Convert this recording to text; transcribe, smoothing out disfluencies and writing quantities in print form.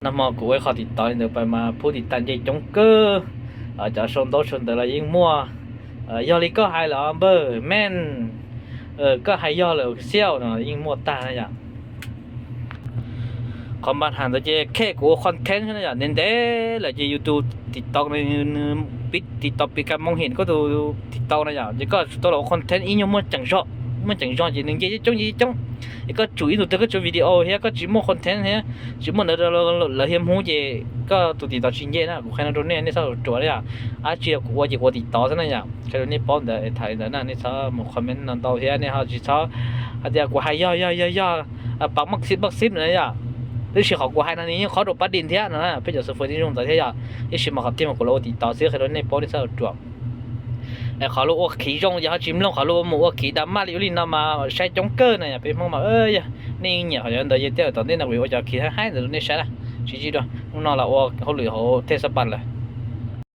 那么各位好的导演的白马普的单节中歌，จะส่ง多ส่วนแต่ละยิ่งมั่วยอลิก็หายแล้วเบอร์แม่นก็หายยอเลยเซี่ยวเนาะยิ่งมั่วตานะอย่างคอมบันหันตัวเจแค่กูคอนเทนต์นะอย่างเน้นเด้แล้วจะยูทูบติ๊กต็อกในปิดติ๊กต็อกปิดการมองเห็นก็ดูติ๊กต็อกนะอย่างจะก็ตัวเราคอนเทนต์อีกมั่วจังชอบมั่วจังชอบจีนึงเจจงจีจงก็จุยตัวก็จุวิดีโอเฮียก็จุมั่วคอนเทนต์เฮียจุมั่วเราเฮียหูเจก็ตัวติดต่อชิ้นเจนะกูแค่นั้นตัวนี้นี่เขาตัวเนี่ยอาเจียกูว่าจะกูติดต่อซะนะอย่างแค่ตัวนี้ป้อนแต่ถ่ายแต่นั่นนี่เขาหมดคอมเมนต์นั่นต่อเฮียนี่เขาจีเขาอาเดียกูให้ย่อปักมักซิบนะอย่างนี่ชื่อของกูให้นั่นนี่เขาดูประเด็นเทียนะเป็นจากสุฟที่รุ่งแต่เทียนี่ชื่อมาขับที่มากูเราติดต่อเสียแค่ตัวนี้ป้อนนี่เขาตัวไอ้เขาลูกว่าขี่จงอย่าจิ้มลงเขาลูกว่าหมูว่าขี่ดำมาอยู่ลินน้ำมาใช้จงเกอร์เนี่ยเป็นพวกมานี่เนี่ยเขาจะเดินเยอะตอนนี้นะวิวจะขี่ให้แต่ตัวนี้ใช่ละชี้ๆด้วยน้องเราว่าเขาหรือเขาเทศบาลเลย